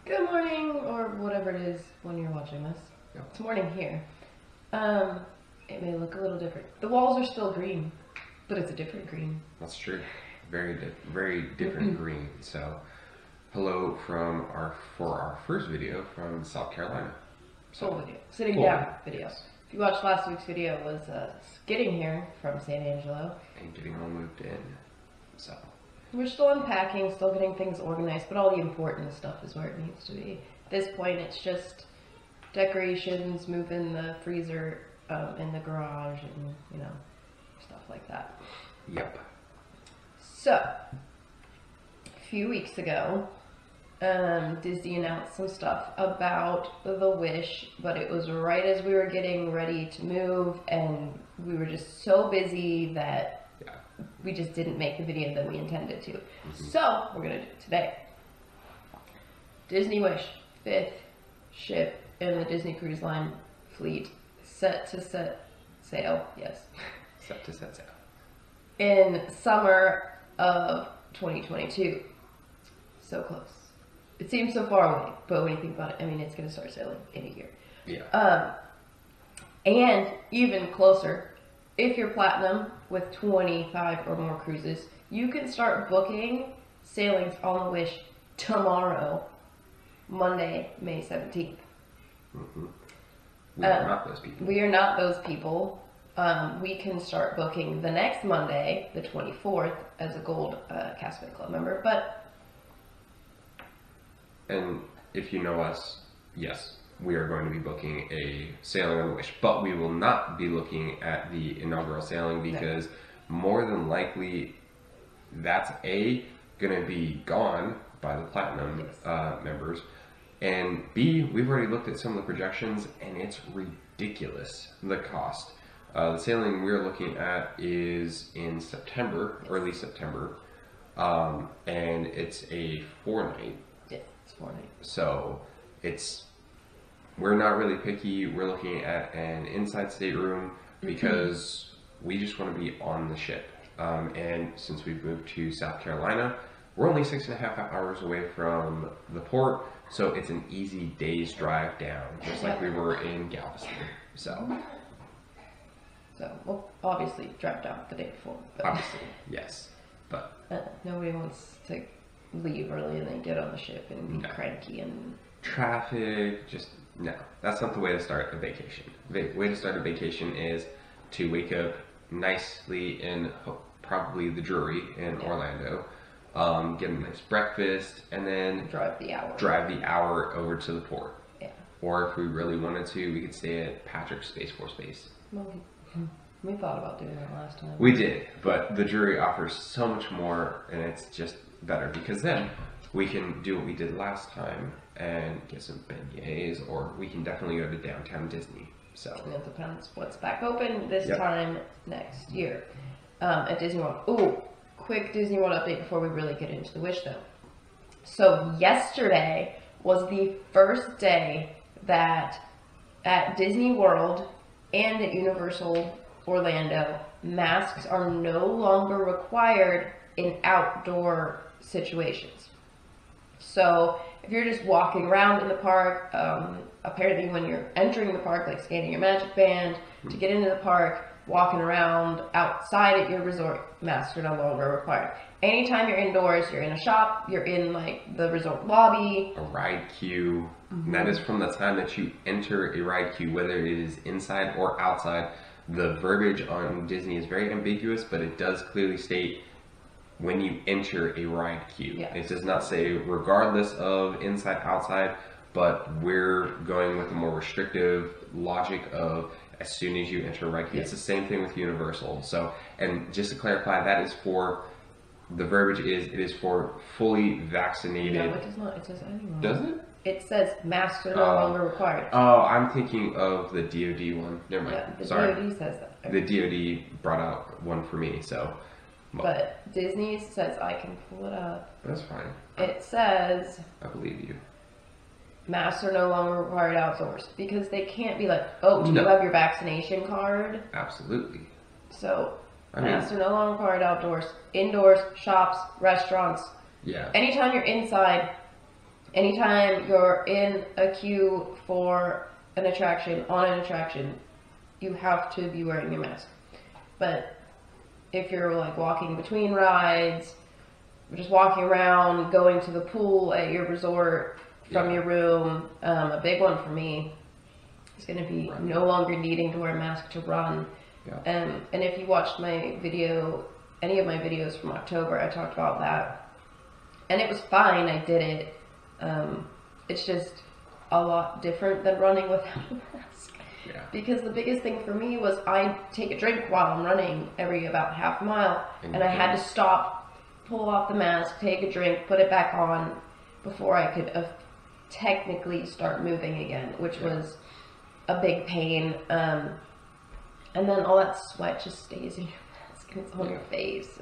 Good morning, or whatever it is when you're watching this. Yep. It's morning here. It may look a little different. The walls are still green, but it's a different green. That's true. Very different green. So, hello from for our first video from South Carolina. Full video. Sitting down video. If you watched last week's video, it was getting here from San Angelo. And getting all moved in. So. We're still unpacking, still getting things organized, but all the important stuff is where it needs to be. At this point, it's just decorations, moving the freezer in the garage, and, you know, stuff like that. Yep. So, a few weeks ago, Disney announced some stuff about the Wish, but it was right as we were getting ready to move, and we were just so busy that we just didn't make the video that we intended to. So, we're going to do it today. Disney Wish, 5th ship in the Disney Cruise Line fleet, set to set sail, yes. Set to set sail. In summer of 2022. So close. It seems so far away, but when you think about it, I mean, it's going to start sailing in a year. Yeah. And even closer, if you're platinum with 25 or more cruises, you can start booking sailings on the Wish tomorrow, Monday, May 17th. Mm-hmm. We are not those people. We are not those people. We can start booking the next Monday, the 24th, as a Gold Castaway Club member. And if you know us, yes, we are going to be booking a sailing on the Wish, but we will not be looking at the inaugural sailing because more than likely that's going to be gone by the platinum members, and B, we've already looked at some of the projections and it's ridiculous, the cost. The sailing we're looking at is in September, early September, and it's a 4-night. Yeah, it's 4 nights. So we're not really picky. We're looking at an inside stateroom because we just want to be on the ship. And since we've moved to South Carolina, we're only 6.5 hours away from the port, so it's an easy day's drive down, just like we were in Galveston. So we'll obviously drive down the day before. But obviously, yes. But nobody wants to leave early and then get on the ship and be cranky and traffic. Just no. That's not the way to start a vacation. The way to start a vacation is to wake up nicely in probably the Drury in Orlando, get a nice breakfast, and then drive the hour over to the port. Yeah. Or if we really wanted to, we could stay at Patrick's Space Force Base. Well, we thought about doing that last time. We did, but the Drury offers so much more, and it's just better because then we can do what we did last time and get some beignets, or we can definitely go to downtown Disney. So it depends what's back open this time next year at Disney World. Ooh, quick Disney World update before we really get into the Wish though. So yesterday was the first day that at Disney World and at Universal Orlando, masks are no longer required in outdoor situations. So if you're just walking around in the park, apparently when you're entering the park, like scanning your magic band to get into the park, walking around outside at your resort, masks are no longer required. Anytime you're indoors, you're in a shop, you're in like the resort lobby, a ride queue, and that is from the time that you enter a ride queue, whether it is inside or outside. The verbiage on Disney is very ambiguous, but it does clearly state when you enter a ride queue. Yeah. It does not say regardless of inside, outside, but we're going with a more restrictive logic of as soon as you enter a ride queue. It's the same thing with Universal. So, and just to clarify, that is for, the verbiage is, it is for fully vaccinated. No, it does not. It says anyone. Does it? It says masks are no longer required. Oh, I'm thinking of the DoD one. Never mind. Yeah, the Sorry. DoD says that. The DoD brought out one for me, so. But Disney says, I can pull it up. That's fine. It says I believe you. masks are no longer required outdoors because they can't be like, oh, do you have your vaccination card? Absolutely. So masks are no longer required outdoors. Indoors, shops, restaurants. Yeah. Anytime you're inside, anytime you're in a queue for an attraction, on an attraction, you have to be wearing your mask. But if you're like walking between rides, just walking around, going to the pool at your resort from your room, a big one for me is going to be no longer needing to wear a mask to run. Yeah. And if you watched my video, any of my videos from October, I talked about that. And it was fine, I did it. It's just a lot different than running without a mask. Yeah. Because the biggest thing for me was I take a drink while I'm running every about half a mile. And I had to stop, pull off the mask, take a drink, put it back on before I could technically start moving again, which was a big pain. And then all that sweat just stays in your mask and it's on your face.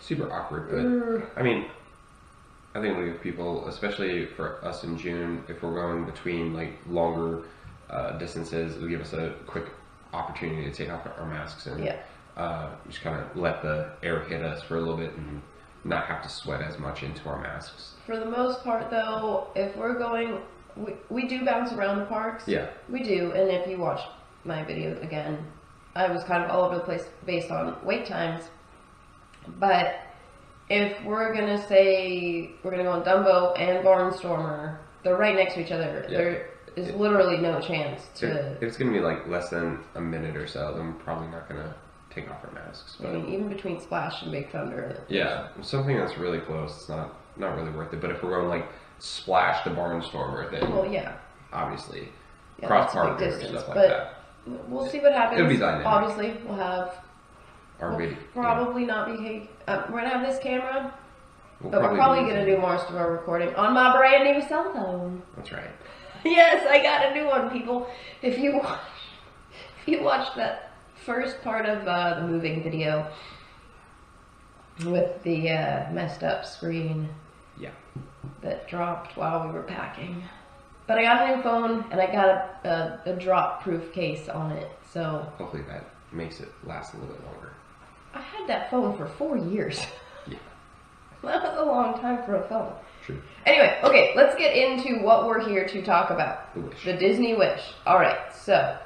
Super awkward, but I mean, I think we have people, especially for us in June, if we're going between like longer distances, it'll give us a quick opportunity to take off our masks and just kind of let the air hit us for a little bit and not have to sweat as much into our masks. For the most part, though, if we're going, we do bounce around the parks. Yeah. We do, and if you watch my video again, I was kind of all over the place based on wait times. But if we're going to say we're going to go on Dumbo and Barnstormer, they're right next to each other. Yeah. There is literally no chance to... If it's going to be like less than a minute or so, then we're probably not going to take off our masks. But I mean, even between Splash and Big Thunder. Yeah, something that's really close, it's not really worth it. But if we're going like Splash to Barnstormer, then obviously cross partners and stuff like that. We'll see what happens. It'll be dynamic. Obviously, we'll have... probably not be... we're going to have this camera, but we're probably going to do most of our recording on my brand new cell phone. That's right. Yes, I got a new one, people. If you watched that first part of the moving video with the messed up screen that dropped while we were packing. But I got a new phone, and I got a drop-proof case on it, so... Hopefully that makes it last a little bit longer. I had that phone for 4 years. Yeah. That was a long time for a phone. True. Anyway, okay, let's get into what we're here to talk about. The Wish. The Disney Wish. Alright, so...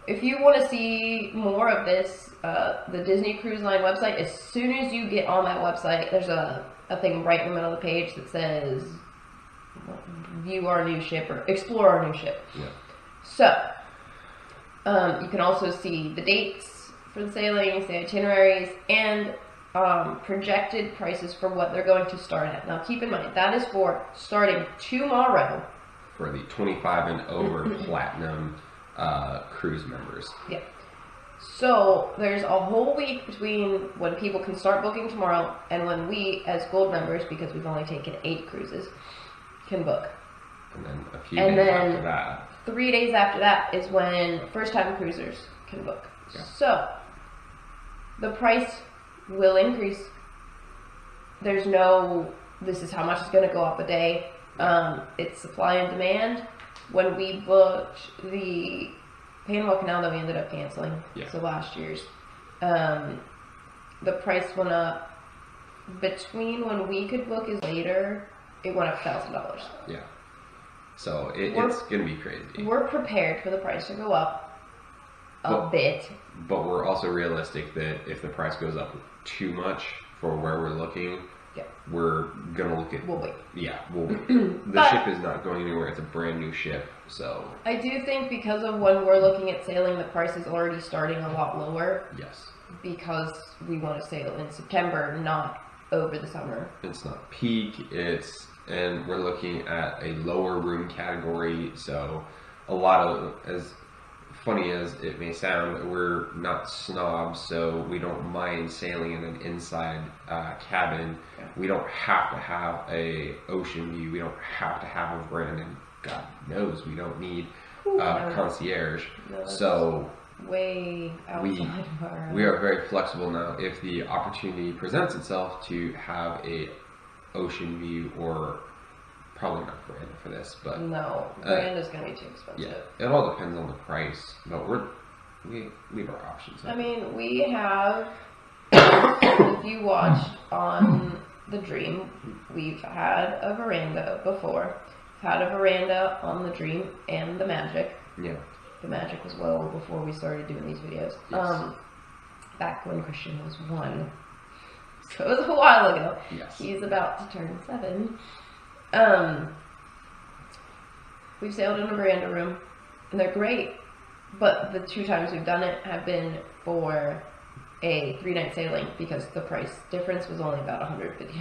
if you want to see more of this, the Disney Cruise Line website, as soon as you get on that website, there's a thing right in the middle of the page that says... view our new ship or explore our new ship. Yeah. So, you can also see the dates for the sailings, the itineraries, and projected prices for what they're going to start at. Now, keep in mind, that is for starting tomorrow. For the 25 and over platinum cruise members. Yeah. So, there's a whole week between when people can start booking tomorrow and when we, as gold members, because we've only taken 8 cruises, can book. And then a few days after that. 3 days after that is when first-time cruisers can book. Yeah. So, the price will increase. There's no, this is how much it's going to go up a day. It's supply and demand. When we booked the Panama Canal that we ended up canceling, so last year's, the price went up between when we could book is later. It went up $1,000. Yeah. So it's going to be crazy. We're prepared for the price to go up a bit. But we're also realistic that if the price goes up too much for where we're looking, we're going to look at... We'll wait. Yeah, we'll wait. The ship is not going anywhere. It's a brand new ship, so... I do think because of when we're looking at sailing, the price is already starting a lot lower. Yes. Because we want to sail in September, not over the summer. It's not peak, and we're looking at a lower room category, so a lot of, as funny as it may sound, we're not snobs, so we don't mind sailing in an inside cabin. We don't have to have a ocean view, we don't have to have a brand, and God knows we don't need concierge. No, so way outside of our... We are very flexible now. If the opportunity presents itself to have a ocean view, or probably not brand for this, but no, brand is going to be too expensive. Yeah, it all depends on the price, but we leave our options. I mean, we have, if you watched on the Dream. We've had a veranda before. Had a veranda on the Dream and the Magic. Yeah. The Magic was well before we started doing these videos. Yes. Back when Christian was 1. So it was a while ago. Yes. He's about to turn 7. We've sailed in a veranda room, and they're great. But the 2 times we've done it have been for a 3-night sailing because the price difference was only about $150.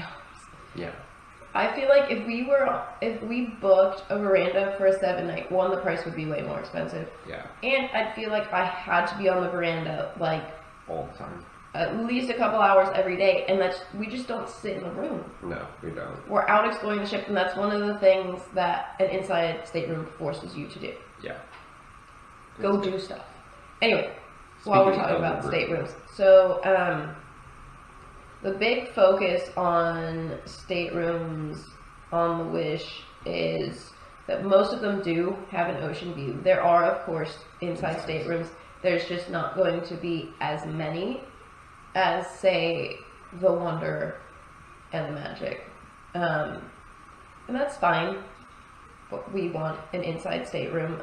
Yeah. I feel like if we booked a veranda for a 7-night, one, the price would be way more expensive. Yeah. And I'd feel like I had to be on the veranda like all the time. At least a couple hours every day, and we just don't sit in the room. No, we don't. We're out exploring the ship, and that's one of the things that an inside stateroom forces you to do. Yeah. Go do stuff. Anyway, while we're talking about staterooms. So, the big focus on staterooms on the Wish is that most of them do have an ocean view. There are, of course, inside staterooms. There's just not going to be as many as, say, the Wonder and the Magic. And that's fine. But we want an inside stateroom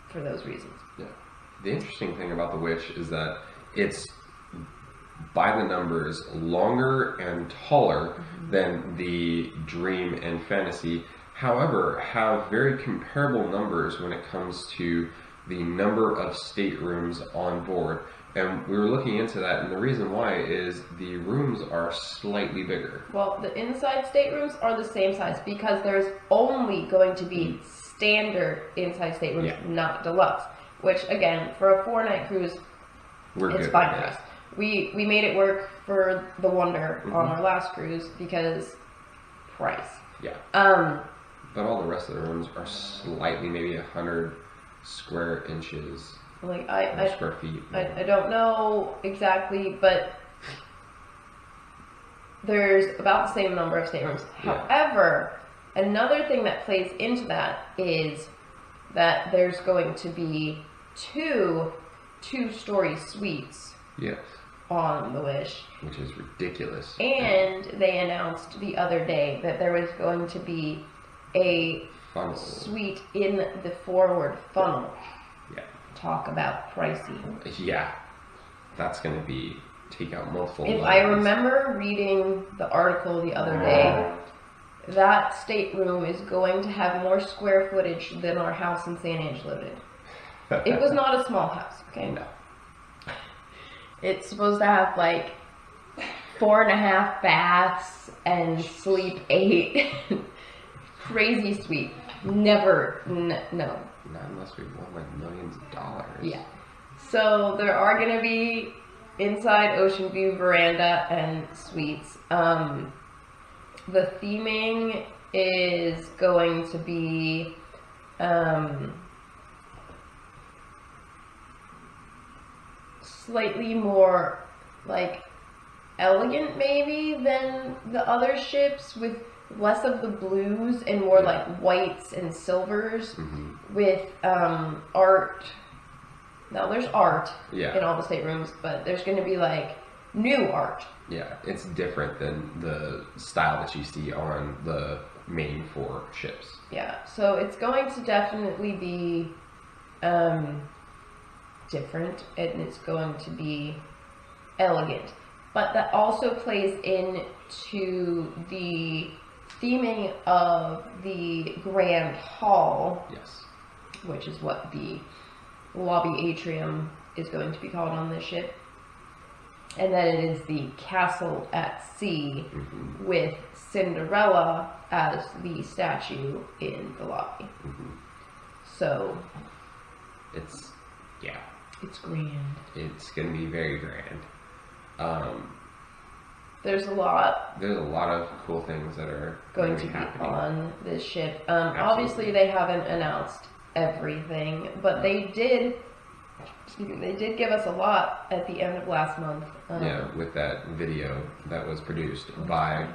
for those reasons. Yeah. The interesting thing about the Wish is that it's, by the numbers, longer and taller than the Dream and Fantasy. However, have very comparable numbers when it comes to the number of staterooms on board. And we were looking into that, and the reason why is the rooms are slightly bigger. Well, the inside staterooms are the same size because there's only going to be standard inside staterooms, not deluxe. Which, again, for a 4-night cruise, it's fine for us. We made it work for the Wonder on our last cruise because price. Yeah. But all the rest of the rooms are slightly, maybe 100 square inches. Like square feet. I don't know exactly, but there's about the same number of staterooms. Yeah. However, another thing that plays into that is that there's going to be 2 2-story suites. Yes. On the Wish. Which is ridiculous. And they announced the other day that there was going to be a funnel suite in the forward funnel. Yeah. Talk about pricey. Yeah. That's going to take out multiple If lines. I remember reading the article the other day, that stateroom is going to have more square footage than our house in San Angelo did. It was not a small house, okay? No. It's supposed to have like 4.5 baths and sleep 8. Crazy suite. Never, no. Not unless we won like millions of dollars. Yeah. So there are going to be inside ocean view veranda and suites. The theming is going to be slightly more like elegant maybe than the other ships, with less of the blues and more like whites and silvers, with art. Now there's art in all the staterooms, but there's going to be like new art. Yeah, it's different than the style that you see on the main 4 ships. Yeah, so it's going to definitely be different, and it's going to be elegant. But that also plays into the theming of the Grand Hall. Yes. Which is what the lobby atrium is going to be called on this ship. And that it is the castle at sea with Cinderella as the statue in the lobby. So it's grand. It's going to be very grand. There's a lot of cool things that are going to be happening on this ship. Obviously they haven't announced everything, but they did give us a lot at the end of last month. With that video that was produced by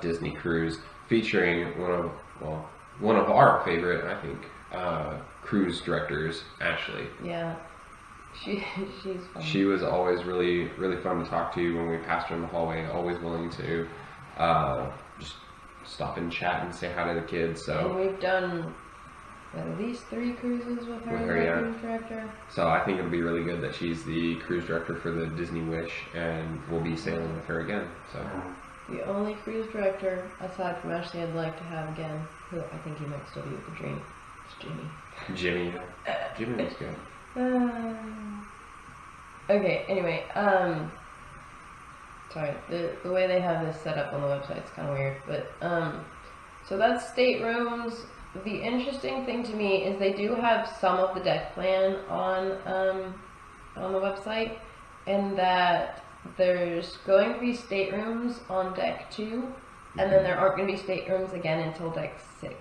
Disney Cruise, featuring one of our favorite, I think, cruise directors, Ashley. Yeah, She's fun. She was always really, really fun to talk to when we passed her in the hallway. Always willing to just stop and chat and say hi to the kids. So and we've done at least 3 cruises with her, cruise director. So I think it'll be really good that she's the cruise director for the Disney Wish, and we'll be sailing with her again. So the only cruise director aside from Ashley I'd like to have again, who I think he might still be with the dream, is Jimmy. Jimmy was good. Okay, anyway, sorry, the way they have this set up on the website is kind of weird, but, so that's staterooms. The interesting thing to me is they do have some of the deck plan on the website, and that there's going to be staterooms on deck 2, and then there aren't going to be staterooms again until deck 6.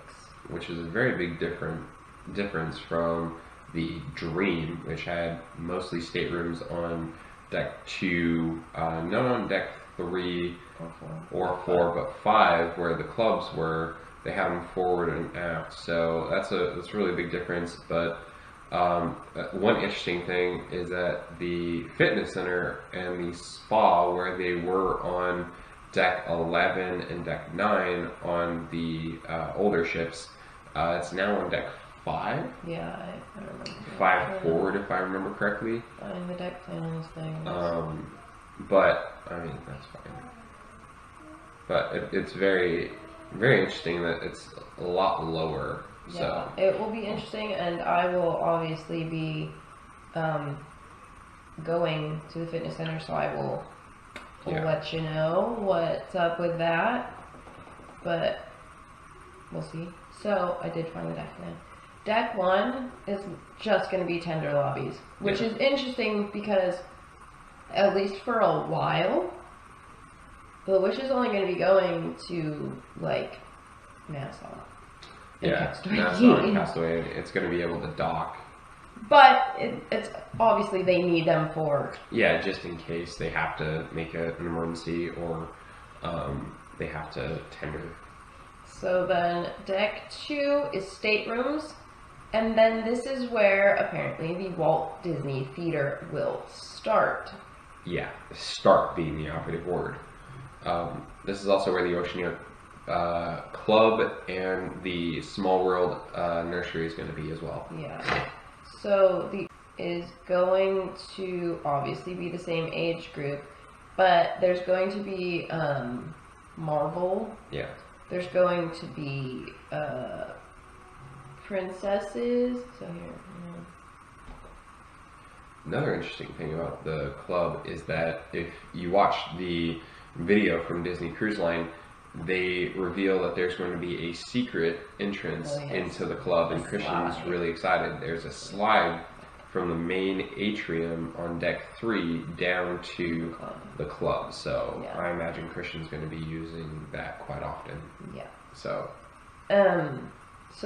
Which is a very big difference from the Dream, which had mostly staterooms on deck 2, not on deck 3 or 4, but 5, where the clubs were. They have them forward and aft, so that's a really big difference. But one interesting thing is that the fitness center and the spa, where they were on deck 11 and deck 9 on the older ships, it's now on deck 5. Yeah, I don't remember. 5 forward, if I remember correctly. The deck plan on this thing. But I mean that's fine. But it's very, very interesting that it's a lot lower. Yeah, so it will be interesting, and I will obviously be going to the fitness center, so I will let you know what's up with that. But we'll see. So I did find the deck plan. Deck 1 is just going to be tender lobbies, which is interesting because, at least for a while, the Wish is only going to be going to, like, Nassau. Nassau and Castaway. It's going to be able to dock. But it's obviously they need them for... Yeah, just in case they have to make an emergency or they have to tender. So then deck 2 is staterooms. And then this is where, apparently, the Walt Disney Theater will start. Yeah, start being the operative word. This is also where the Oceania Club and the Small World Nursery is going to be as well. Yeah. So the is going to obviously be the same age group, but there's going to be Marvel. Yeah. There's going to be princesses. So here. Another interesting thing about the club is that if you watch the video from Disney Cruise Line, they reveal that there's going to be a secret entrance into the club, and Christian's really excited. There's a slide from the main atrium on deck 3 down to the club, so I imagine Christian's going to be using that quite often. Yeah. So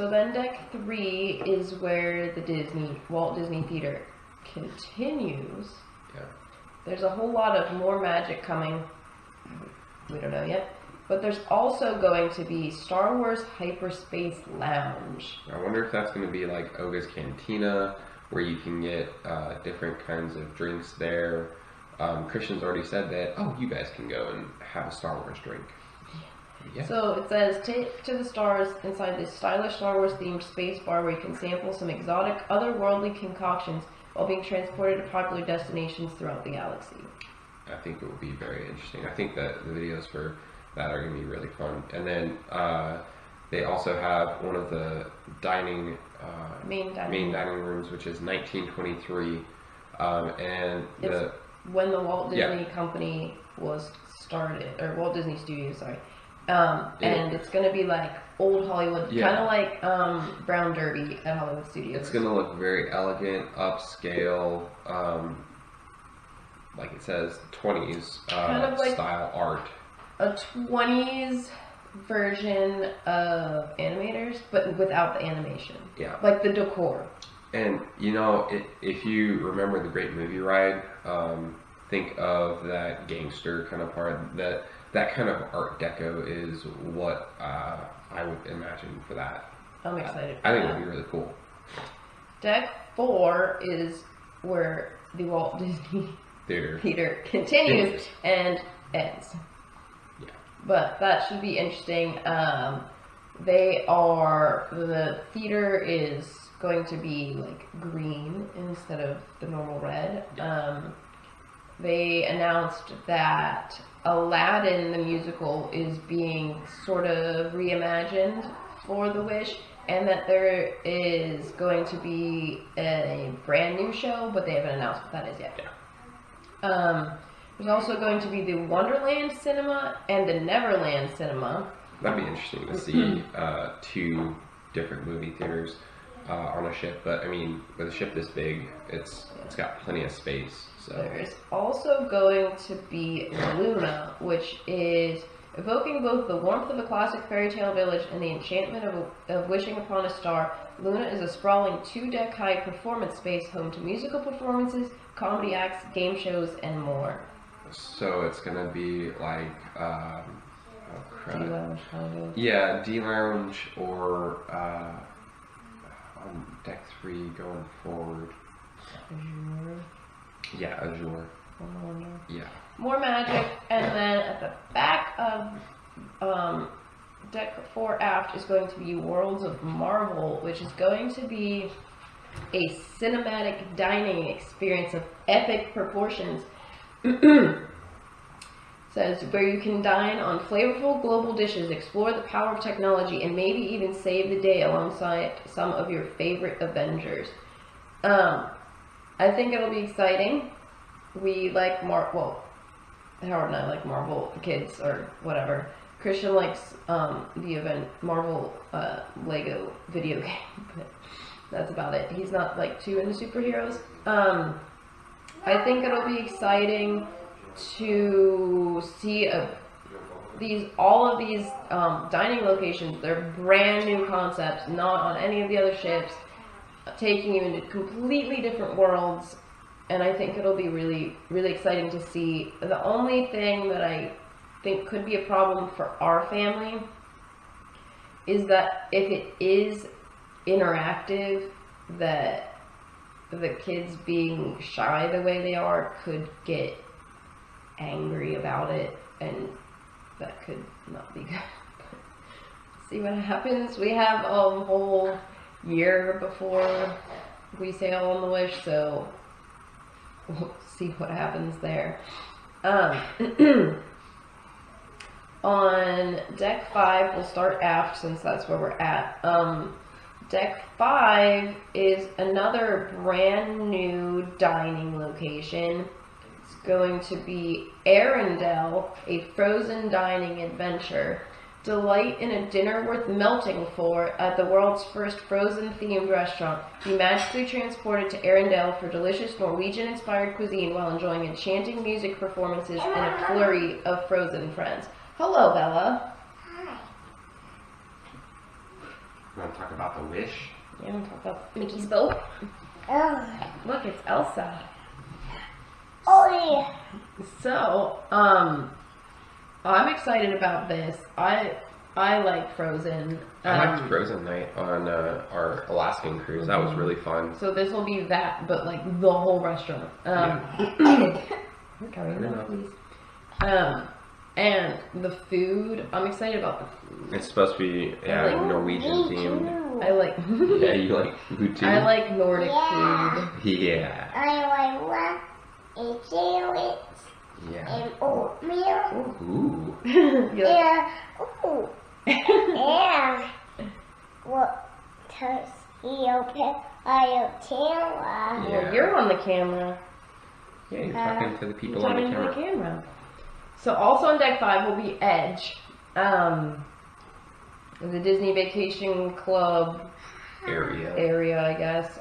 then deck 3 is where the Walt Disney Theater continues. Yeah. There's a whole lot of more magic coming. We don't know yet. But there's also going to be Star Wars Hyperspace Lounge. I wonder if that's going to be like Oga's Cantina, where you can get different kinds of drinks there. Christian's already said that, you guys can go and have a Star Wars drink. Yeah. So it says, take to the stars inside this stylish Star Wars themed space bar where you can sample some exotic, otherworldly concoctions while being transported to popular destinations throughout the galaxy. I think it will be very interesting. I think that the videos for that are going to be really fun. And then they also have one of the main dining rooms, which is 1923. And it's when the Walt Disney Company was started, or Walt Disney Studios, sorry. And it's going to be like old Hollywood, kind of like Brown Derby at Hollywood Studios. It's going to look very elegant, upscale, like it says, 20s kind of like style art. A 20s version of Animators, but without the animation. Yeah. Like the decor. And, if you remember the Great Movie Ride, think of that gangster kind of part. That kind of Art Deco is what I would imagine for that. I'm excited for I think it would be really cool. Deck 4 is where the Walt Disney Theater continues and ends. Yeah. But that should be interesting. The theater is going to be like green instead of the normal red. They announced that Aladdin the musical is being sort of reimagined for the Wish, and that there is going to be a brand new show, but they haven't announced what that is yet. Yeah. There's also going to be the Wonderland Cinema and the Neverland Cinema. That'd be interesting to see two different movie theaters on a ship. But I mean, with a ship this big, it's got plenty of space. So there's also going to be Luna, which is evoking both the warmth of a classic fairy tale village and the enchantment of wishing upon a star. Luna is a sprawling 2-deck high performance space home to musical performances, comedy acts, game shows, and more. So it's gonna be like D-Lounge, kind of. Yeah, D-Lounge or on deck 3 going forward. Azure. Yeah, Azure. Yeah. More magic, and then at the back of deck 4 aft is going to be Worlds of Marvel, which is going to be a cinematic dining experience of epic proportions. Says where you can dine on flavorful global dishes, explore the power of technology, and maybe even save the day alongside some of your favorite Avengers. I think it'll be exciting. We like Howard and I like Marvel, the kids, or whatever. Christian likes the Marvel Lego video game, but that's about it. He's not like too into superheroes. I think it'll be exciting to see all of these dining locations. They're brand new concepts, not on any of the other ships, taking you into completely different worlds. And I think it'll be really, really exciting to see. The only thing that I think could be a problem for our family is that if it is interactive, that the kids being shy the way they are could get angry about it, and that could not be good. See what happens. We have a whole year before we sail on the Wish, so we'll see what happens there. On deck 5, we'll start aft since that's where we're at. Deck 5 is another brand new dining location. It's going to be Arendelle, a frozen dining adventure. Delight in a dinner worth melting for at the world's first frozen-themed restaurant. Be magically transported to Arendelle for delicious Norwegian-inspired cuisine while enjoying enchanting music performances and a flurry of frozen friends. Hello, Bella. Hi. You want to talk about the Wish? Yeah, I want to talk about Mickey's boat. Oh. Look, it's Elsa. Oh yeah. So, I'm excited about this. I like Frozen. I liked Frozen Night on our Alaskan cruise. That was really fun. So this will be that, but like the whole restaurant. Please. And the food, I'm excited about the food. It's supposed to be like Norwegian themed. I like. Yeah, you like food too? I like Nordic food. Yeah. I like one and carrots Yeah. and oatmeal. Ooh. Yeah. Ooh. And what does he open? I tell Well, you're on the camera. Yeah, you're talking to the people You're on the talking to camera. the camera. So also on deck 5 will be Edge. The Disney Vacation Club area, I guess.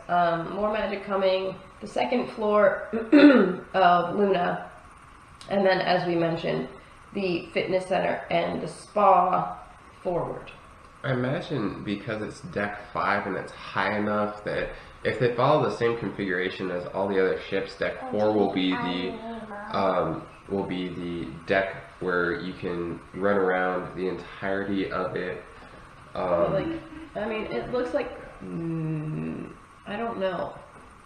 More magic coming. The second floor of Luna. And then, as we mentioned, the fitness center and the spa forward. I imagine because it's deck 5 and it's high enough that if they follow the same configuration as all the other ships, deck 4 will be the deck where you can run around the entirety of it. It looks like I don't know.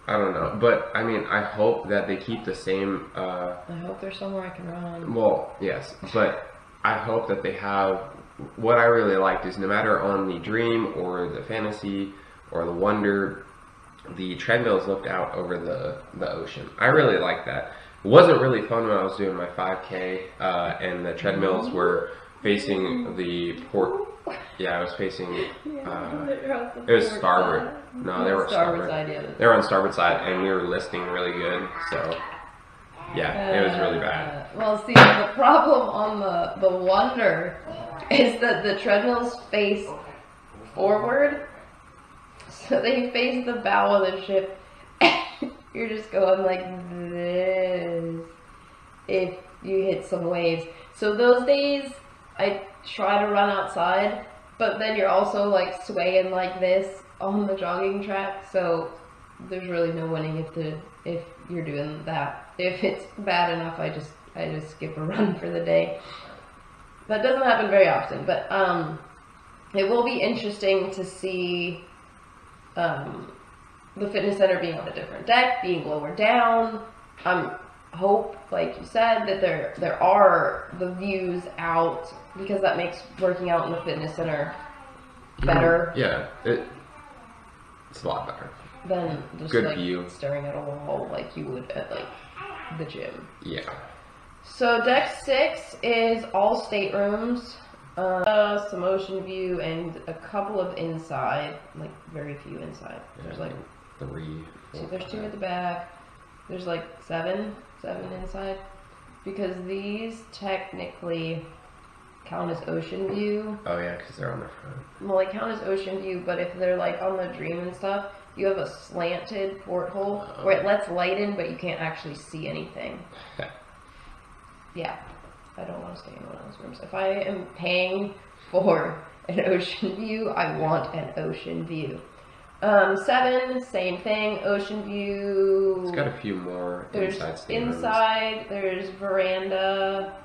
I don't know, but I mean, I hope that they keep the same. I hope there's somewhere I can run. Well, yes, but I hope that they have. What I really liked is no matter on the Dream or the Fantasy or the Wonder, the treadmills looked out over the ocean. I really liked that. It wasn't really fun when I was doing my 5K, and the treadmills were facing the port. Yeah, I was facing. It was starboard. No, they were starboard. They were on starboard side, and we were listing really good. So, yeah, it was really bad. Well, see, the problem on the Wonder is that the treadmills face forward, so they face the bow of the ship. You're just going like this if you hit some waves. So those days, I try to run outside, but then you're also like swaying like this on the jogging track, so there's really no winning if you're doing that. If it's bad enough, I just skip a run for the day. That doesn't happen very often, but it will be interesting to see the fitness center being on a different deck, being lower down. Hope, like you said, that there are the views out, because that makes working out in the fitness center better. Yeah, it's a lot better than just good like view. Staring at a wall like you would at like the gym. Yeah. So deck 6 is all staterooms, some ocean view, and a couple of inside, like very few inside. Yeah, There's like 3, 4, there's 2 at the back. There's like 7 inside, because these technically count as ocean view. Oh yeah, because they're on the front. Well, they count as ocean view, but if they're like on the Dream and stuff, you have a slanted porthole where it lets light in, but you can't actually see anything. Yeah, I don't want to stay in one of those rooms. If I am paying for an ocean view, I want an ocean view. 7, same thing, ocean view. It's got a few more inside staterooms. Inside, there's veranda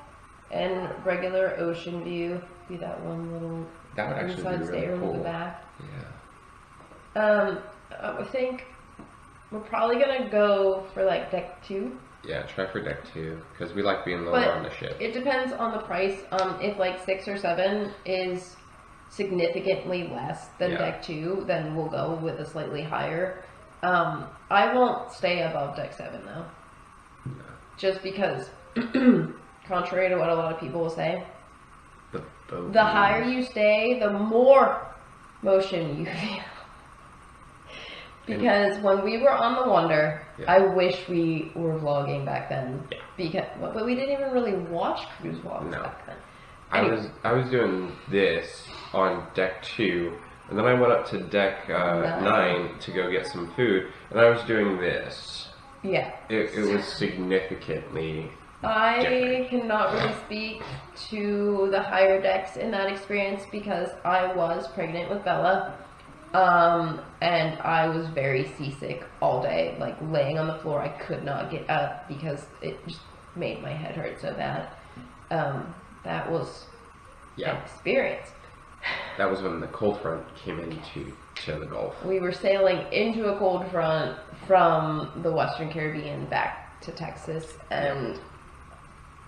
and regular ocean view. Be that one little that would actually inside be really stateroom cool. at the back. Yeah. I think we're probably gonna go for like deck 2. Yeah, try for deck 2, because we like being lower on the ship. It depends on the price. If like 6 or 7 is significantly less than deck 2, then we'll go with a slightly higher. I won't stay above deck 7 though. No. Just because, contrary to what a lot of people will say, The the higher you stay, the more motion you feel. Because when we were on the Wonder, I wish we were vlogging back then. Yeah. But we didn't even really watch cruise vlogs back then. Anyway. I was doing this on deck 2, and then I went up to deck 9 to go get some food, and I was doing this. Yeah. It was significantly I different. cannot really speak to the higher decks in that experience because I was pregnant with Bella. And I was very seasick all day, like laying on the floor. I could not get up because it just made my head hurt so bad. That was an experience. That was when the cold front came into the Gulf. We were sailing into a cold front from the Western Caribbean back to Texas, and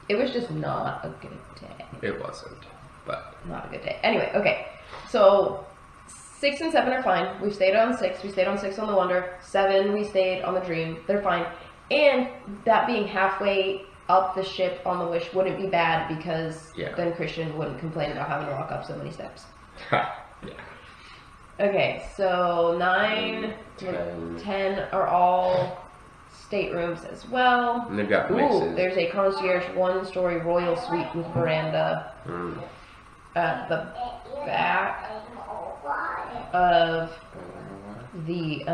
it was just not a good day. It wasn't, but not a good day. Anyway, okay, so 6 and 7 are fine. We stayed on 6. We stayed on 6 on the Wonder. 7, we stayed on the Dream. They're fine. And that being halfway up the ship on the Wish wouldn't be bad because then Christian wouldn't complain about having to walk up so many steps. Okay, so 9, 10 are all staterooms as well. And they've got mixes. Ooh, there's a concierge 1-story royal suite with veranda at the back of the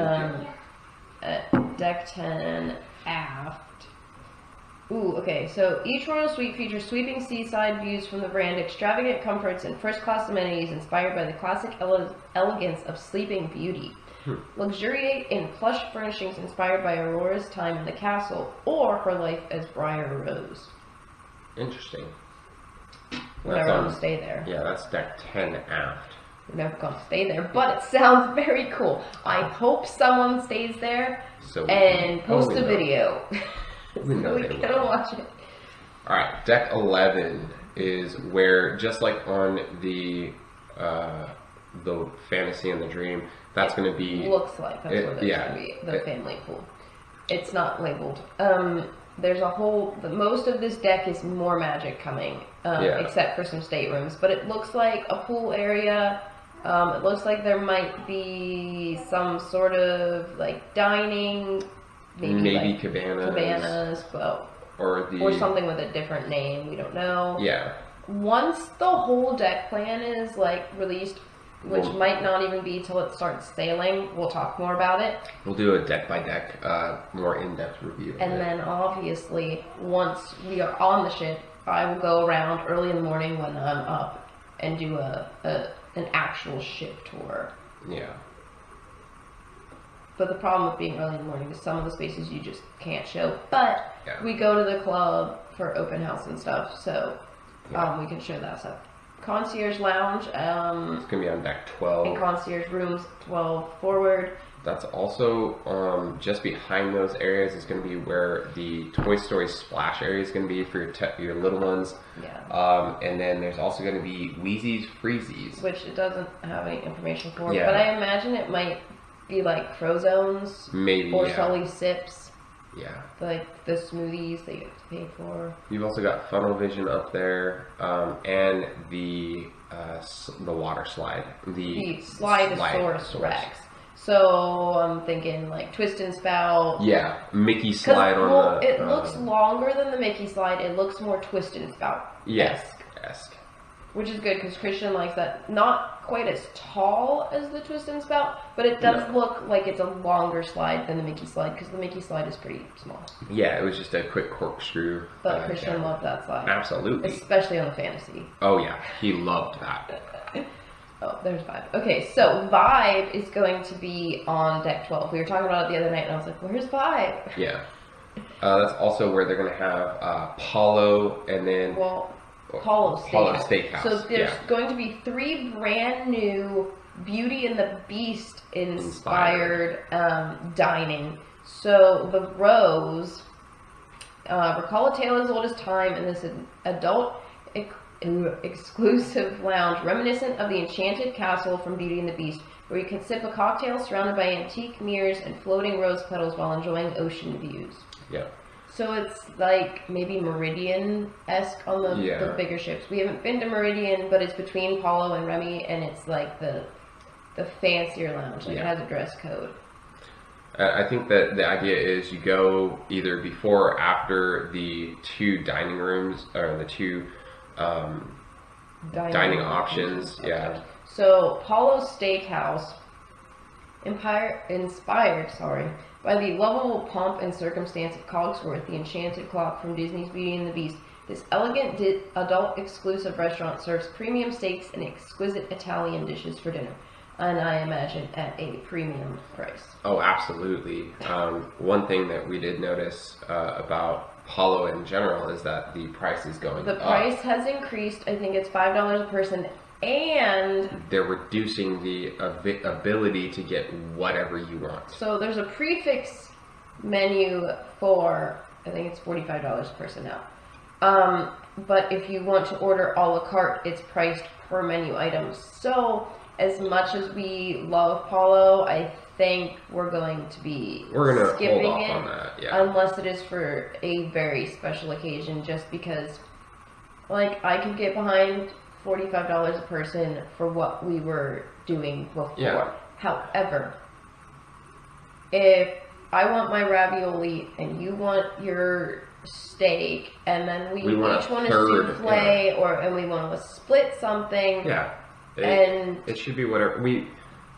deck 10 aft. Ooh, okay, so each royal suite features sweeping seaside views from the veranda, extravagant comforts, and first-class amenities inspired by the classic elegance of Sleeping Beauty. Luxuriate in plush furnishings inspired by Aurora's time in the castle or her life as Briar Rose. Interesting. Whenever I want to stay there. Yeah, that's deck 10 aft. We're never going to stay there, but it sounds very cool. I hope someone stays there and post a video so we can watch it. All right, deck 11 is where, just like on the fantasy and the dream, that's going to be. Looks like that's what it's going to be. The family pool. It's not labeled. There's a whole. Most of this deck is more magic coming, except for some staterooms. But it looks like a pool area. It looks like there might be some sort of like dining, maybe like cabanas, but or something with a different name. We don't know. Yeah. Once the whole deck plan is like released, which might not even be till it starts sailing, we'll talk more about it. We'll do a deck by deck, more in-depth review. And then obviously, once we are on the ship, I will go around early in the morning when I'm up and do an actual ship tour. Yeah. But the problem with being early in the morning is some of the spaces you just can't show. But we go to the club for open house and stuff, so we can show that stuff. Concierge lounge. It's gonna be on deck 12. And concierge rooms 12 forward. That's also just behind those areas is going to be where the Toy Story splash area is going to be for your little ones. Yeah. And then there's also going to be Wheezy's Freezies, which it doesn't have any information for. Yeah. But I imagine it might be like Frozones, maybe, or Sully Sips. Yeah. Like the smoothies that you have to pay for. You've also got Funnel Vision up there, and the water slide. The Slidosaurus Rex. So I'm thinking like Twist and Spout. Yeah, Mickey slide on the. It looks longer than the Mickey slide. It looks more Twist and Spout. Esque. Which is good because Christian likes that. Not quite as tall as the Twist and Spout, but it does look like it's a longer slide than the Mickey slide because the Mickey slide is pretty small. Yeah, it was just a quick corkscrew. But Christian loved that slide. Absolutely. Especially on the fantasy. Oh yeah, he loved that. Oh, there's Vibe. Okay, so Vibe is going to be on deck 12. We were talking about it the other night, and I was like, where's Vibe? Yeah. That's also where they're going to have Paulo and then... Paulo Steakhouse. So there's going to be 3 brand new Beauty and the Beast inspired dining. So the Rose, recall a tale as old as time in this adult... exclusive lounge reminiscent of the enchanted castle from Beauty and the Beast, where you can sip a cocktail surrounded by antique mirrors and floating rose petals while enjoying ocean views. Yeah. So it's like maybe Meridian-esque on the bigger ships. We haven't been to Meridian, but it's between Paulo and Remy, and it's like the fancier lounge. Like it has a dress code. I think that the idea is you go either before or after the 2 dining rooms, or the 2 dining options. Okay. Yeah. So Paulo's Steakhouse, inspired by the lovable pomp and circumstance of Cogsworth, the enchanted clock from Disney's Beauty and the Beast. This elegant adult exclusive restaurant serves premium steaks and exquisite Italian dishes for dinner, and I imagine at a premium price. Oh, absolutely. One thing that we did notice about Paulo in general is that the price is going up. The price has increased. I think it's $5 a person, and they're reducing the ability to get whatever you want. So there's a prefix menu for, I think it's $45 a person now. But if you want to order a la carte, it's priced per menu item. So as much as we love Paulo, I think we're going to be skipping hold off it on that, yeah. Unless it is for a very special occasion, just because like I could get behind $45 a person for what we were doing before. Yeah. However, if I want my ravioli and you want your steak, and then we each want a souffle, and we want to split something. Yeah. It should be whatever we.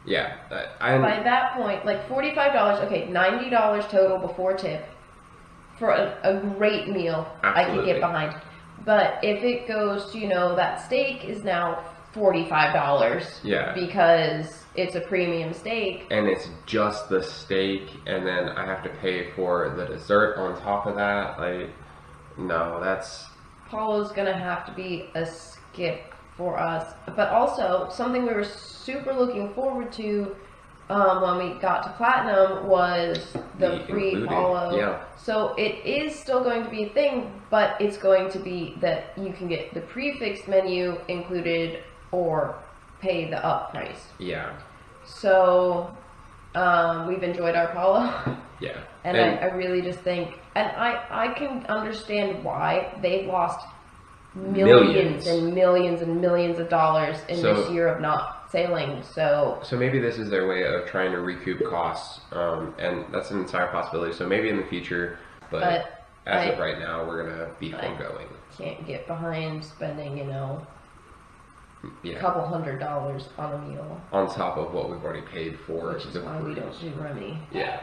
Yeah. By that point, like $45. Okay, $90 total before tip for a great meal. Absolutely. I could get behind. But if it goes to, that steak is now $45. Yeah. Because it's a premium steak. And it's just the steak, and then I have to pay for the dessert on top of that. Like, no, that's... Paulo's gonna have to be a skip for us. But also, something we were super looking forward to when we got to Platinum was the free included, follow. yeah. So it is still going to be a thing, but it's going to be that you can get the prefixed menu included or pay the up price. Yeah. So we've enjoyed our follow. Yeah. And I really just think, and I can understand why they've lost millions and millions and millions of dollars in this year of not sailing. So maybe this is their way of trying to recoup costs, and that's an entire possibility. So maybe in the future, but as of right now, we're gonna be foregoing. Can't get behind spending, yeah, a couple $100 on a meal on top of what we've already paid for. Which is why we don't do Remy. Yeah.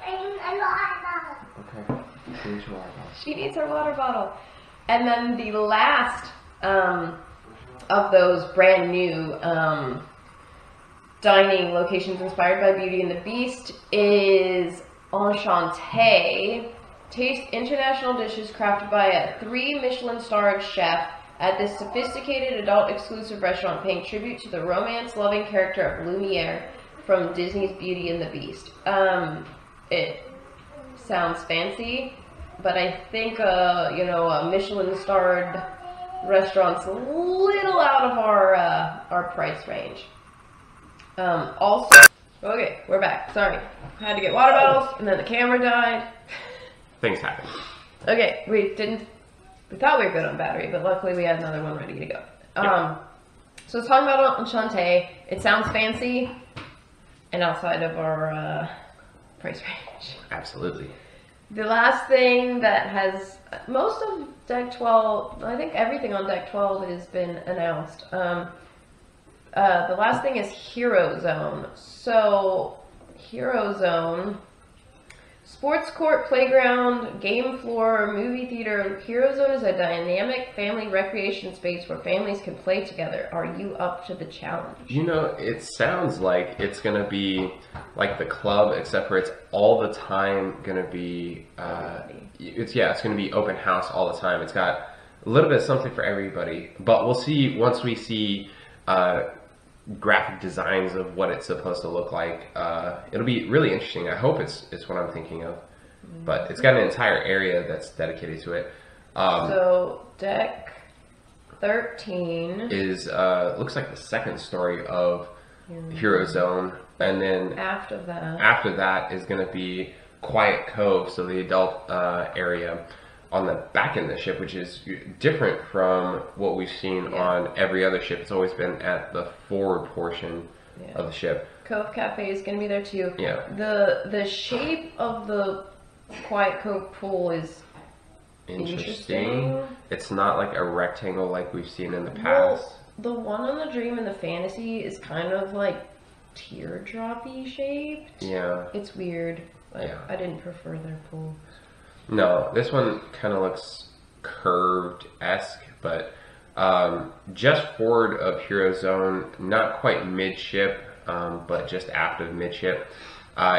Okay. She needs her water bottle. And then the last of those brand new dining locations inspired by Beauty and the Beast is Enchanté. Taste international dishes crafted by a 3 Michelin-starred chef at this sophisticated adult-exclusive restaurant, paying tribute to the romance-loving character of Lumiere from Disney's Beauty and the Beast. It sounds fancy, but I think a Michelin-starred restaurant's a little out of our price range. Also, okay, we're back. Sorry, had to get water bottles, and then the camera died. Things happen. Okay, we thought we were good on battery, but luckily we had another one ready to go. So let's talk about Enchanté. It sounds fancy and outside of our price range. Absolutely. The last thing that has most of Deck 12, I think everything on Deck 12 has been announced. The last thing is Hero Zone. So, Hero Zone, sports court, playground, game floor, movie theater. Hero Zone is a dynamic family recreation space where families can play together. Are you up to the challenge? It sounds like it's going to be like the club, except for it's all the time going to be, it's going to be open house all the time. It's got a little bit of something for everybody, but we'll see once we see graphic designs of what it's supposed to look like. It'll be really interesting. I hope it's what I'm thinking of, but it's got an entire area that's dedicated to it. So Deck 13 is looks like the second story of Hero Zone, and then after that is going to be Quiet Cove, so the adult area on the back end of the ship, which is different from what we've seen on every other ship. It's always been at the forward portion of the ship. Cove Cafe is going to be there too. Yeah. The shape of the Quiet Cove pool is interesting. It's not like a rectangle like we've seen in the past. Well, the one on the Dream and the Fantasy is kind of like teardroppy shaped. Yeah. It's weird. But I didn't prefer their pool. No, this one kind of looks curved-esque, but just forward of Hero Zone, not quite midship, but just aft of midship,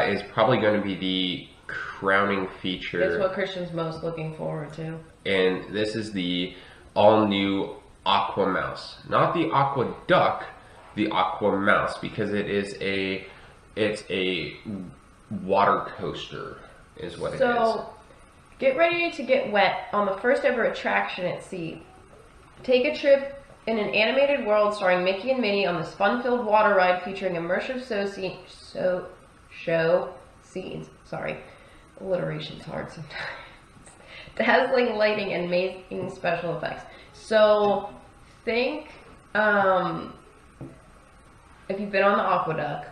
is probably going to be the crowning feature. It's what Christian's most looking forward to. And this is the all-new Aqua Mouse. Not the Aqua Duck, the Aqua Mouse, because it's a water coaster, is what it is. So, get ready to get wet on the first ever attraction at sea. Take a trip in an animated world starring Mickey and Minnie on this fun-filled water ride featuring immersive show scenes. Sorry, alliteration's hard sometimes. Dazzling lighting and amazing special effects. So, think if you've been on the Aqueduct,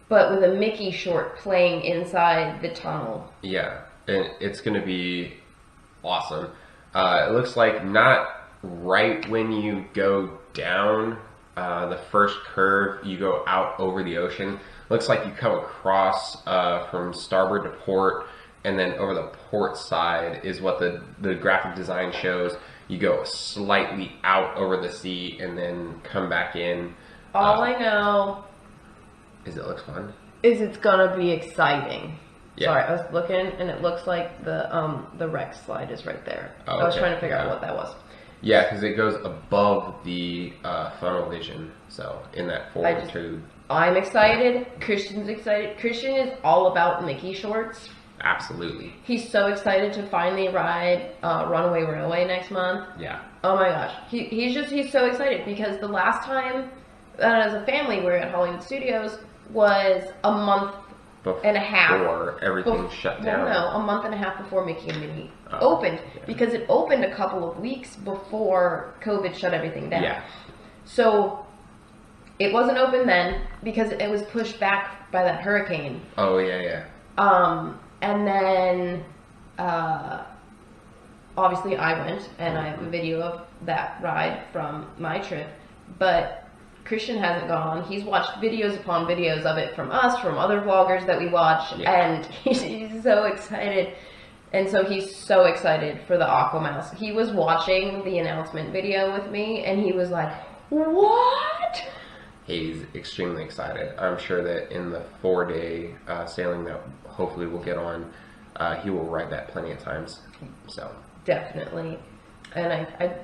but with a Mickey short playing inside the tunnel. Yeah. And it's going to be awesome. It looks like not right when you go down the first curve, you go out over the ocean. Looks like you come across from starboard to port, and then over the port side is what the graphic design shows. You go slightly out over the sea and then come back in. All I know is it looks fun. Is it's gonna be exciting. Yeah. Sorry, I was looking and it looks like the Rex slide is right there. Oh, I was okay. trying to figure out what that was. Yeah, because it goes above the funnel vision. So in that forward tube. I'm excited. Christian's excited. Christian is all about Mickey shorts. Absolutely. He's so excited to finally ride Runaway Railway next month. Yeah. Oh my gosh. He's so excited because the last time as a family we were at Hollywood Studios was a month and a half before everything shut down. No, a month and a half before Mickey and Minnie opened, because it opened a couple of weeks before COVID shut everything down. Yeah. So it wasn't open then because it was pushed back by that hurricane. Oh yeah. And then obviously I went, and I have a video of that ride from my trip, but Christian hasn't gone. He's watched videos upon videos of it from us, from other vloggers that we watch, and he's so excited. And so he's so excited for the Aquamouse. He was watching the announcement video with me, and he was like, what? He's extremely excited. I'm sure that in the 4-day sailing that hopefully we'll get on, he will ride that plenty of times. So definitely. And I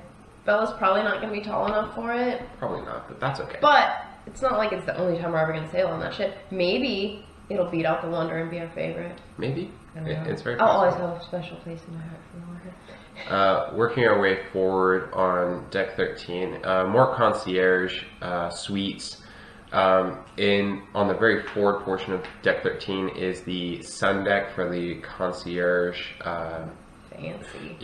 Bella's probably not going to be tall enough for it. Probably not, but that's okay. But it's not like it's the only time we're ever going to sail on that ship. Maybe it'll beat out the Wonder and be our favorite. Maybe. It's very I'll possible. always have a special place in my heart for the Wonder. Working our way forward on deck 13, more concierge suites. On the very forward portion of deck 13 is the sun deck for the concierge fancy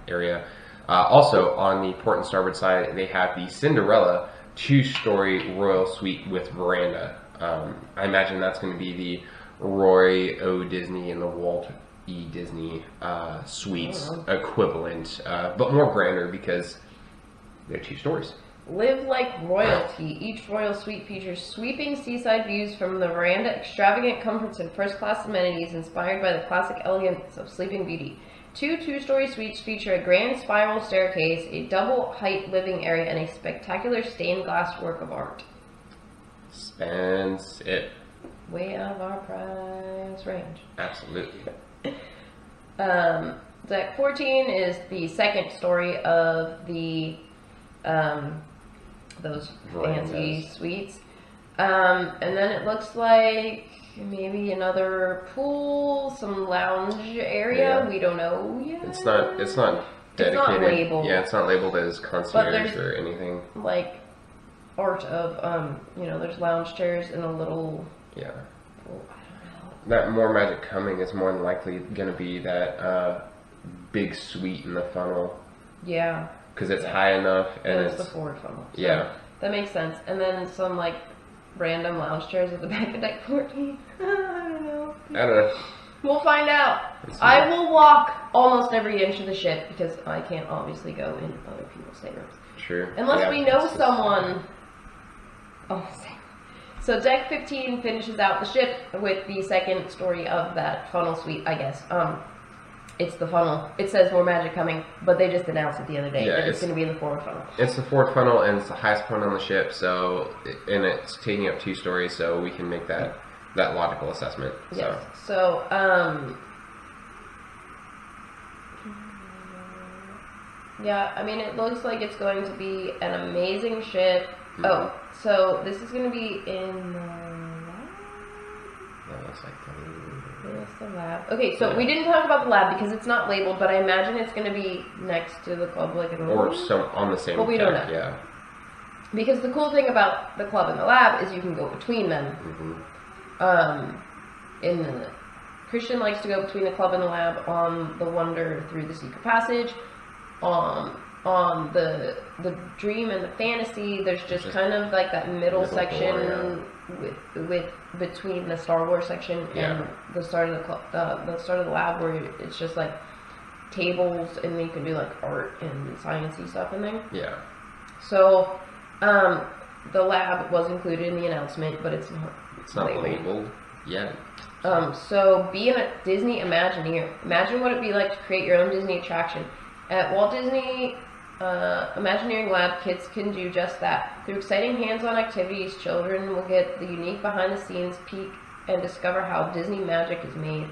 area. Also on the port and starboard side, they have the Cinderella 2-story royal suite with veranda. I imagine that's going to be the Roy O. Disney and the Walt E. Disney suites equivalent, but more grander because they're 2 stories. Live like royalty. Each royal suite features sweeping seaside views from the veranda, extravagant comforts and first-class amenities inspired by the classic elegance of Sleeping Beauty. 2 2-story suites feature a grand spiral staircase, a double-height living area, and a spectacular stained glass work of art. Spends it. Way out of our price range. Absolutely. Deck 14 is the second story of the those fancy suites. And then it looks like maybe another pool, some lounge area. We don't know yet. It's not dedicated. It's not labeled. Yeah, it's not labeled as concierge or anything. Like art of there's lounge chairs and a little pool. I don't know. That More Magic Coming is more than likely going to be that big suite in the funnel. Yeah. Because it's high enough and it's the forward funnel. So yeah. That makes sense. And then some like random lounge chairs at the back of deck 14. I don't know. We'll find out. I will walk almost every inch of the ship because I can't obviously go in other people's staterooms. True. Unless we know someone. So deck 15 finishes out the ship with the second story of that funnel suite, I guess. It's the funnel. It says More Magic Coming, but they just announced it the other day that it's going to be in the forward funnel. It's the forward funnel, and it's the highest point on the ship, and it's taking up 2 stories, so we can make that logical assessment. Yes. So, yeah, I mean, it looks like it's going to be an amazing ship. Mm-hmm. Oh, so this is going to be in the lab? That looks like the lab. Okay, so we didn't talk about the lab because it's not labeled, but I imagine it's going to be next to the club, like in or on the same. But we don't know. Yeah. Because the cool thing about the club and the lab is you can go between them. Mm-hmm. Christian likes to go between the club and the lab on the Wonder through the Secret Passage. On the Dream and the Fantasy, there's just kind of like that middle section with between the Star Wars section and the start of the club, the start of the lab, where it's just like tables and you can do like art and sciencey stuff in there. Yeah. So the lab was included in the announcement, but it's not labeled yet. So being a Disney Imagineer, imagine what it'd be like to create your own Disney attraction. At Walt Disney Imagineering Lab, kids can do just that. Through exciting hands-on activities, children will get the unique behind-the-scenes peek and discover how Disney magic is made.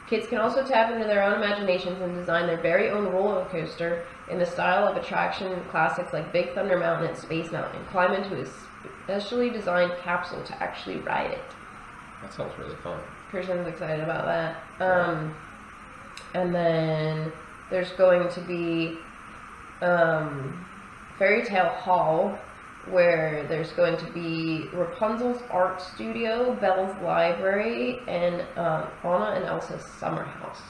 Kids can also tap into their own imaginations and design their very own roller coaster in the style of attraction classics like Big Thunder Mountain and Space Mountain, and climb into a specially designed capsule to actually ride it. That sounds really fun. Christian's excited about that. And then there's going to be Fairy Tale Hall, where there's going to be Rapunzel's Art Studio, Belle's Library, and Anna and Elsa's Summer House.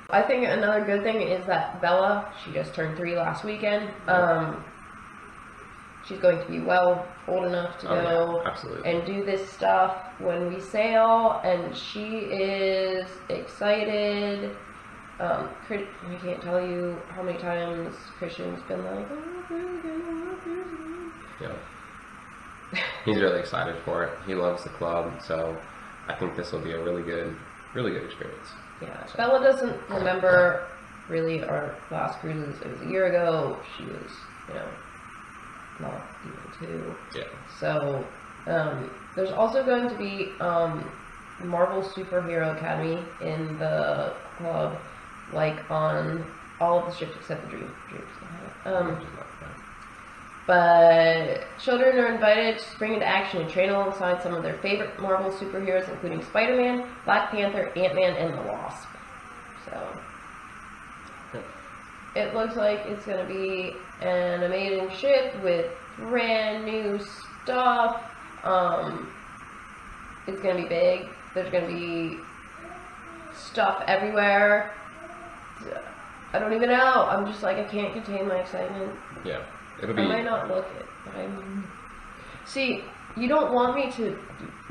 I think another good thing is that Bella, she just turned 3 last weekend. She's going to be old enough to go and do this stuff when we sail, and she is excited. I can't tell you how many times Christian's been like, oh, cruising. Yeah. He's really excited for it. He loves the club, so I think this will be a really good experience. Yeah. So. Bella doesn't remember really our last cruises. It was a year ago. She was, not even 2. Yeah. So, there's also going to be Marvel Superhero Academy in the club, like on all of the ships except the Dreams. But children are invited to spring into action and train alongside some of their favorite Marvel superheroes, including Spider-Man, Black Panther, Ant-Man, and the Wasp. So, it looks like it's going to be an amazing ship with brand new stuff. It's going to be big. There's going to be stuff everywhere. I don't even know. I'm just like, I can't contain my excitement. Yeah. I might not look it, but I'm... See, you don't want me to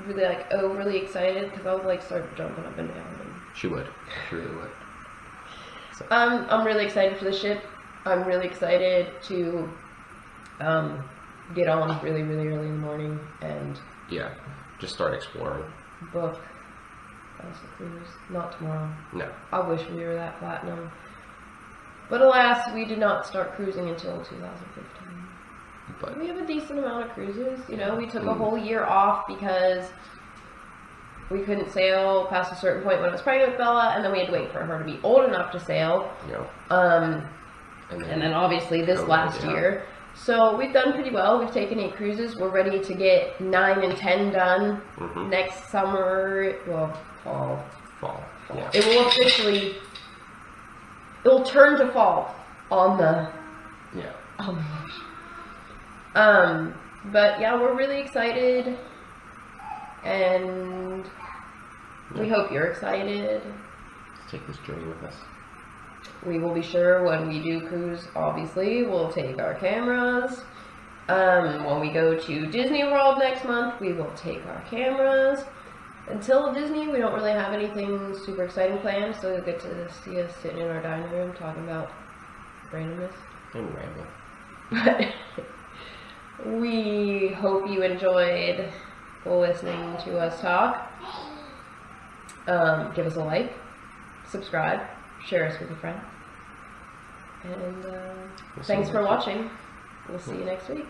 really, like, overly excited, because I'll, like, start jumping up and down. And... She would. She really would. So. I'm really excited for the ship. I'm really excited to get on really, really early in the morning and... Yeah, just start exploring. Book us a cruise. Not tomorrow. No. I wish we were that platinum. But alas, we did not start cruising until 2015. But we have a decent amount of cruises. You know, we took a whole year off because we couldn't sail past a certain point when I was pregnant with Bella, and then we had to wait for her to be old enough to sail. Yeah. And then obviously this last year. So we've done pretty well. We've taken 8 cruises. We're ready to get 9 and 10 done next summer. Well, fall. Yeah. It will officially... It will turn to fall on the... Yeah. Oh my gosh. But yeah, we're really excited. And we hope you're excited. Let's take this journey with us. We will be sure when we do cruise, obviously, we'll take our cameras. When we go to Disney World next month, we will take our cameras. Until Disney, we don't really have anything super exciting planned, so you'll get to see us sitting in our dining room talking about randomness. And ramble. But we hope you enjoyed listening to us talk. Give us a like, subscribe, share us with a friend. And thanks for watching. We'll see you next week.